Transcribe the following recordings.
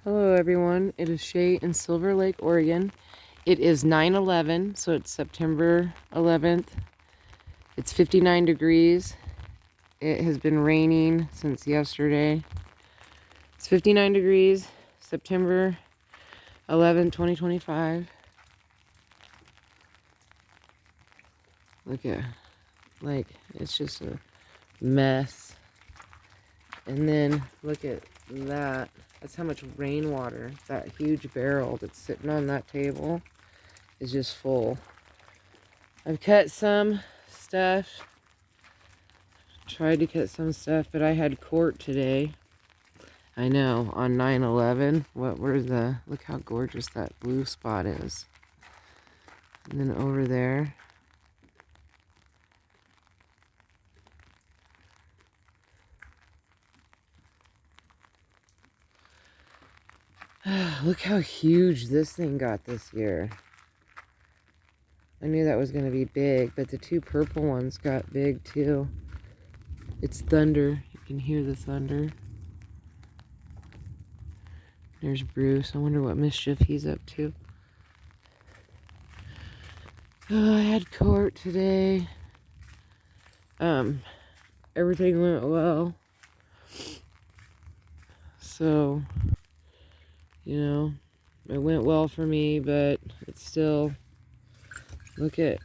Hello everyone, it is Shay in Silver Lake, Oregon. It is 9/11, so it's September 11th. It's 59 degrees. It has been raining since yesterday. It's 59 degrees, September 11th, 2025. Look at, it's just a mess. And then look at that. That's how much rainwater, that huge barrel that's sitting on that table is just full. I've cut some stuff, tried to cut some stuff, but I had court today. I know, on 9/11. Look how gorgeous that blue spot is. And then over there, look how huge this thing got this year. I knew that was going to be big, but the two purple ones got big too. It's thunder. You can hear the thunder. There's Bruce. I wonder what mischief he's up to. Oh, I had court today. Everything went well. So, it went well for me, but it's still, look at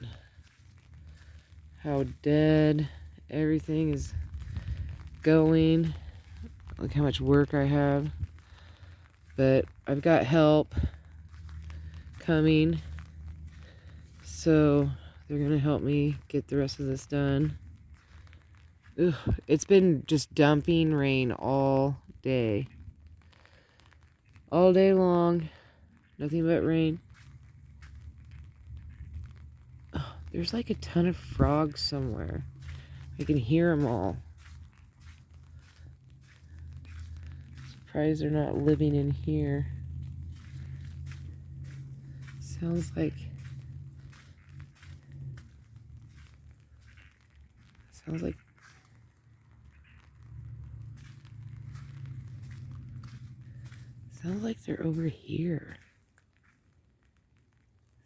how dead everything is going. Look how much work I have. But I've got help coming, so they're gonna help me get the rest of this done. Ugh, it's been just dumping rain all day long, nothing but rain. Oh, there's like a ton of frogs somewhere. I can hear them all. Surprised they're not living in here. Sounds like they're over here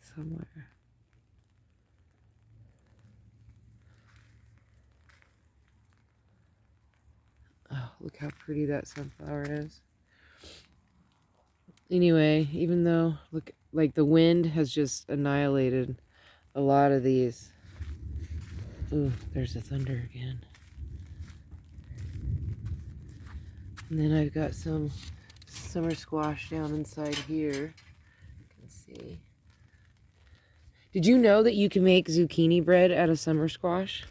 somewhere. Oh, look how pretty that sunflower is. Anyway, even though, look, like the wind has just annihilated a lot of these. Ooh, there's the thunder again. And then I've got some summer squash down inside here. You can see. Did you know that you can make zucchini bread out of summer squash?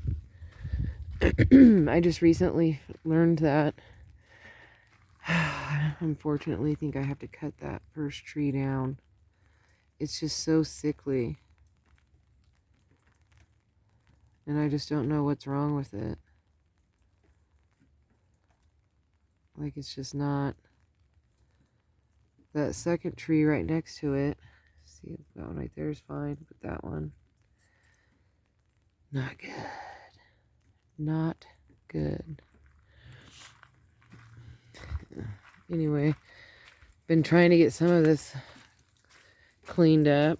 I just recently learned that. Unfortunately, I think I have to cut that first tree down. It's just so sickly. And I just don't know what's wrong with it. Like, it's just not. That second tree right next to it. See, that one right there is fine, but that one, not good. Not good. Anyway, been trying to get some of this cleaned up.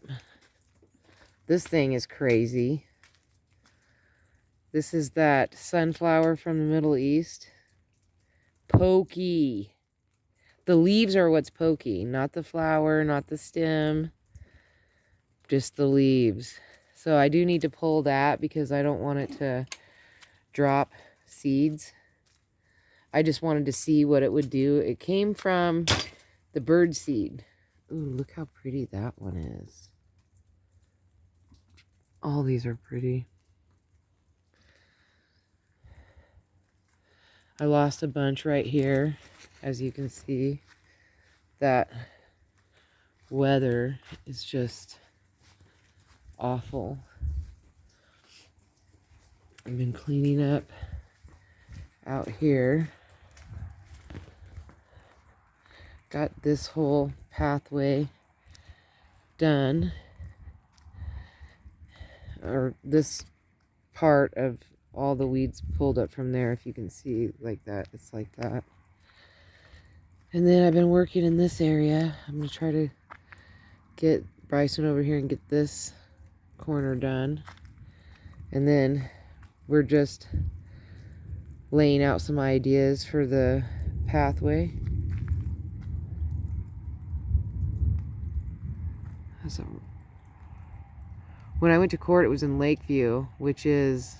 This thing is crazy. This is that sunflower from the Middle East. Pokey. The leaves are what's pokey, not the flower, not the stem, just the leaves. So I do need to pull that because I don't want it to drop seeds. I just wanted to see what it would do. It came from the bird seed. Ooh, look how pretty that one is. All these are pretty. I lost a bunch right here, as you can see. That weather is just awful. I've been cleaning up out here. Got this whole pathway done, or this part of all the weeds pulled up from there. If you can see like that, it's like that. And then I've been working in this area. I'm going to try to get Bryson over here and get this corner done. And then we're just laying out some ideas for the pathway. So when I went to court, it was in Lakeview, which is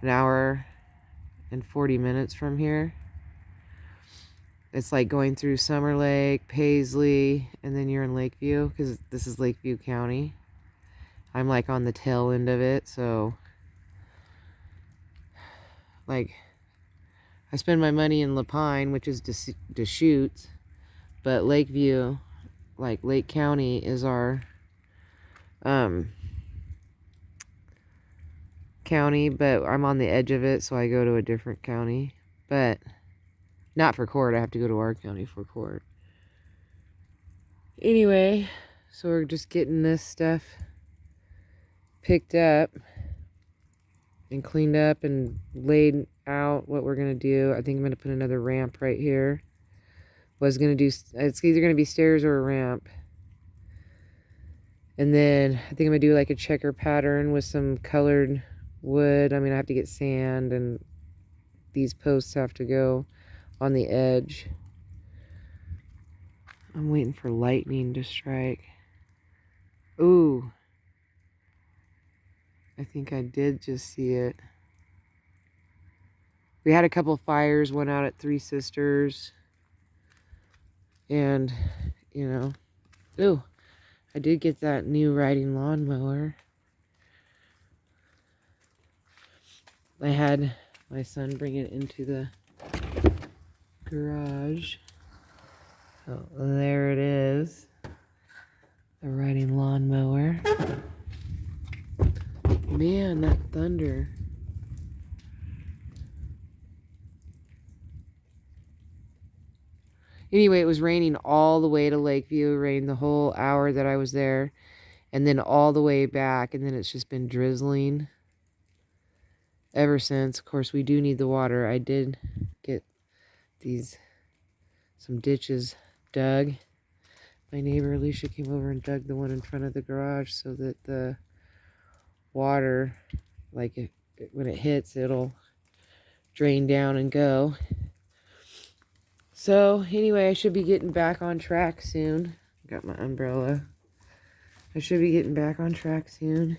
an hour and 40 minutes from here. It's like going through Summer Lake, Paisley, and then you're in Lakeview, because this is Lakeview County. I'm like on the tail end of it, so like I spend my money in Lapine, which is Deschutes, but Lakeview, like Lake County, is our county, but I'm on the edge of it, so I go to a different county. But not for court. I have to go to our county for court. Anyway, so we're just getting this stuff picked up and cleaned up and laid out what we're going to do. I think I'm going to put another ramp right here. It's either going to be stairs or a ramp. And then I think I'm going to do like a checker pattern with some colored wood. I mean, I have to get sand, and these posts have to go on the edge. I'm waiting for lightning to strike. Ooh. I think I did just see it. We had a couple fires, one out at Three Sisters. And, you know, ooh, I did get that new riding lawnmower. I had my son bring it into the garage. Oh, there it is. The riding lawnmower. Man, that thunder. Anyway, it was raining all the way to Lakeview. It rained the whole hour that I was there. And then all the way back. And then it's just been drizzling ever since. Of course, we do need the water. I did get some ditches dug. My neighbor Alicia came over and dug the one in front of the garage so that the water, like when it hits, it'll drain down and go. So anyway, I should be getting back on track soon. Got my umbrella. I should be getting back on track soon.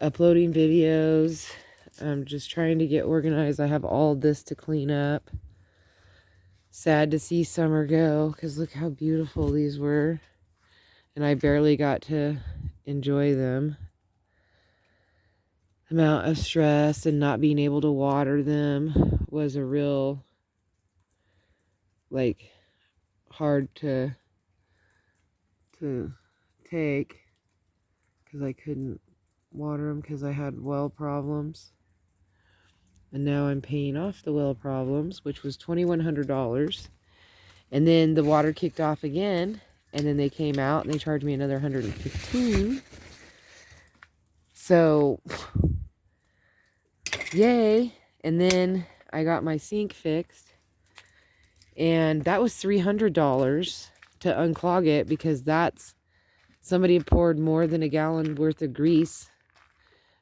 Uploading videos. I'm just trying to get organized. I have all this to clean up. Sad to see summer go, because look how beautiful these were. And I barely got to enjoy them. The amount of stress and not being able to water them was a real, like, hard to take, because I couldn't water them because I had well problems. And now I'm paying off the well problems, which was $2,100. And then the water kicked off again, and then they came out and they charged me another $115. So, yay. And then I got my sink fixed, and that was $300 to unclog it, because somebody had poured more than a gallon worth of grease.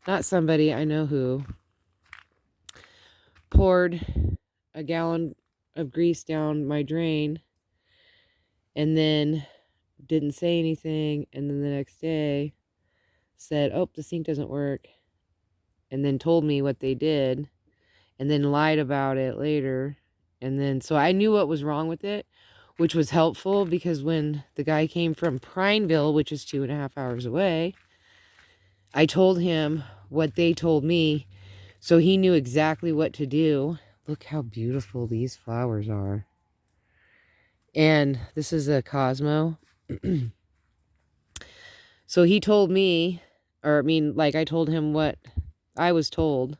Not somebody, I know who. Poured a gallon of grease down my drain, and then didn't say anything, and then the next day said, oh, the sink doesn't work, and then told me what they did, and then lied about it later. And then so I knew what was wrong with it, which was helpful, because when the guy came from Prineville, which is 2.5 hours away, I told him what they told me, so he knew exactly what to do. Look how beautiful these flowers are. And this is a Cosmo. So he told me, I told him what I was told.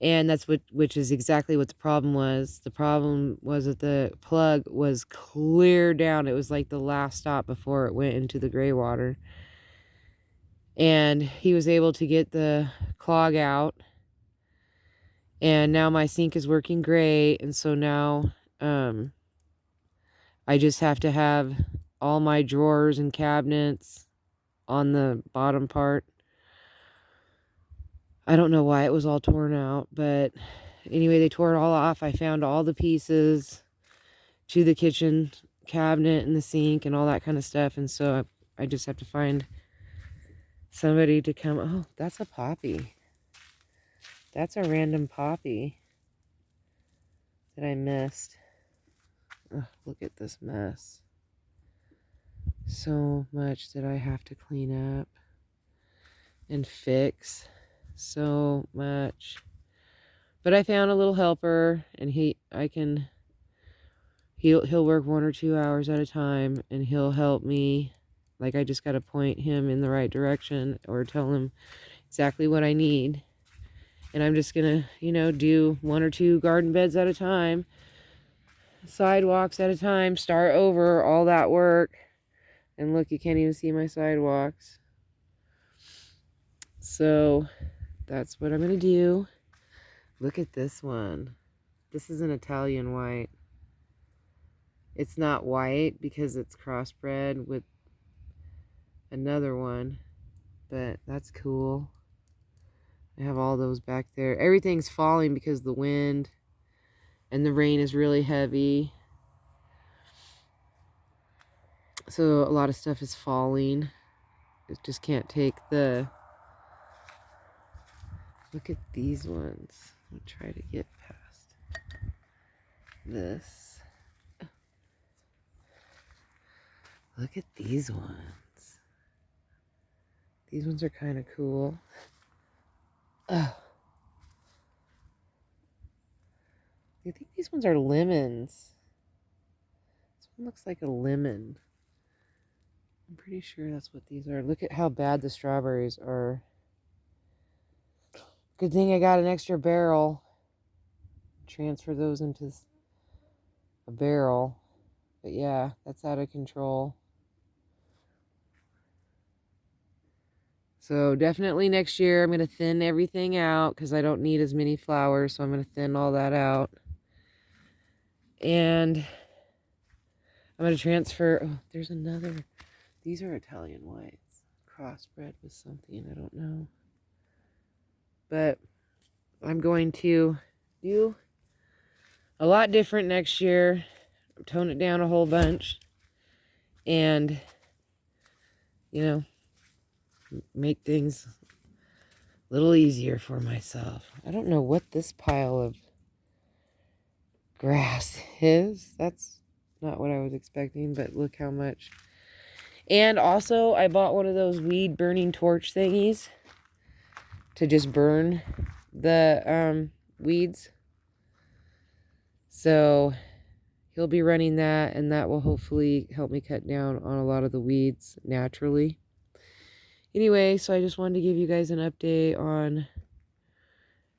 And which is exactly what the problem was. The problem was that the plug was clear down. It was like the last stop before it went into the gray water. And he was able to get the clog out. And now my sink is working great. And so now I just have to have all my drawers and cabinets on the bottom part. I don't know why it was all torn out, but anyway, they tore it all off. I found all the pieces to the kitchen cabinet and the sink and all that kind of stuff. And so I just have to find somebody to come. Oh, that's a poppy. That's a random poppy that I missed. Oh, look at this mess. So much that I have to clean up and fix. So much. But I found a little helper, and he'll work 1 or 2 hours at a time, and he'll help me. Like, I just got to point him in the right direction or tell him exactly what I need. And I'm just going to, do 1 or 2 garden beds at a time, sidewalks at a time, start over all that work. And look, you can't even see my sidewalks. So that's what I'm going to do. Look at this one. This is an Italian white. It's not white because it's crossbred with another one, but that's cool. I have all those back there. Everything's falling because the wind and the rain is really heavy. So a lot of stuff is falling. It just can't take the... Look at these ones. I'm going to try to get past this. Look at these ones. These ones are kind of cool. Oh. I think these ones are lemons. This one looks like a lemon. I'm pretty sure that's what these are. Look at how bad the strawberries are. Good thing I got an extra barrel. Transfer those into a barrel. But yeah, that's out of control. So definitely next year I'm going to thin everything out because I don't need as many flowers. So I'm going to thin all that out. And I'm going to transfer. Oh, there's another. These are Italian whites. Crossbred with something. I don't know. But I'm going to do a lot different next year. Tone it down a whole bunch. And, make things a little easier for myself. I don't know what this pile of grass is. That's not what I was expecting, but look how much. And also, I bought one of those weed burning torch thingies to just burn the weeds. So he'll be running that, and that will hopefully help me cut down on a lot of the weeds naturally. Anyway, so I just wanted to give you guys an update on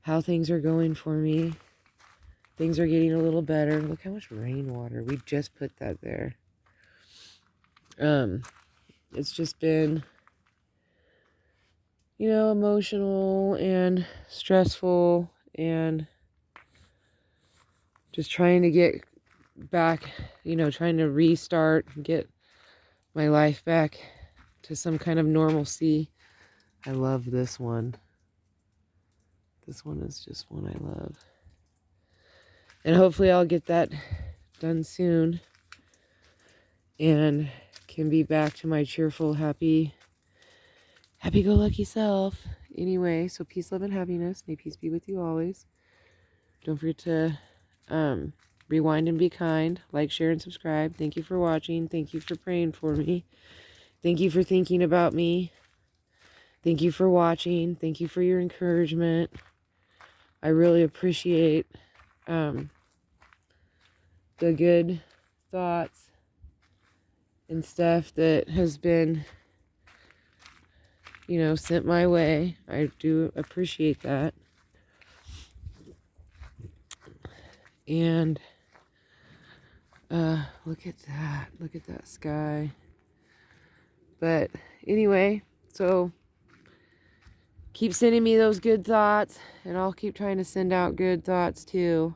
how things are going for me. Things are getting a little better. Look how much rainwater. We just put that there. It's just been, emotional and stressful and just trying to get back, trying to restart and get my life back to some kind of normalcy. I love this one. This one is just one I love. And hopefully I'll get that done soon and can be back to my cheerful, happy-go-lucky self. Anyway, so peace, love, and happiness. May peace be with you always. Don't forget to rewind and be kind. Like, share, and subscribe. Thank you for watching. Thank you for praying for me. Thank you for thinking about me. Thank you for watching. Thank you for your encouragement. I really appreciate the good thoughts and stuff that has been, sent my way. I do appreciate that. And look at that. Look at that sky. But anyway, so keep sending me those good thoughts, and I'll keep trying to send out good thoughts too.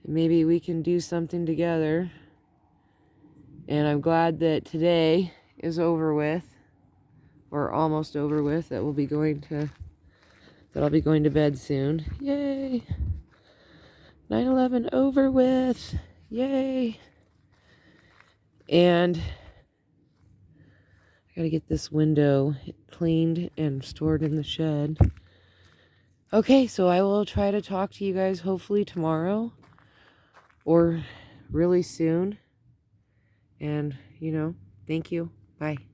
maybe we can do something together. And I'm glad that today is over with, or almost over with, that I'll be going to bed soon. Yay! 9/11 over with. Yay! And I gotta get this window cleaned and stored in the shed. Okay, so I will try to talk to you guys hopefully tomorrow or really soon. And, thank you. Bye.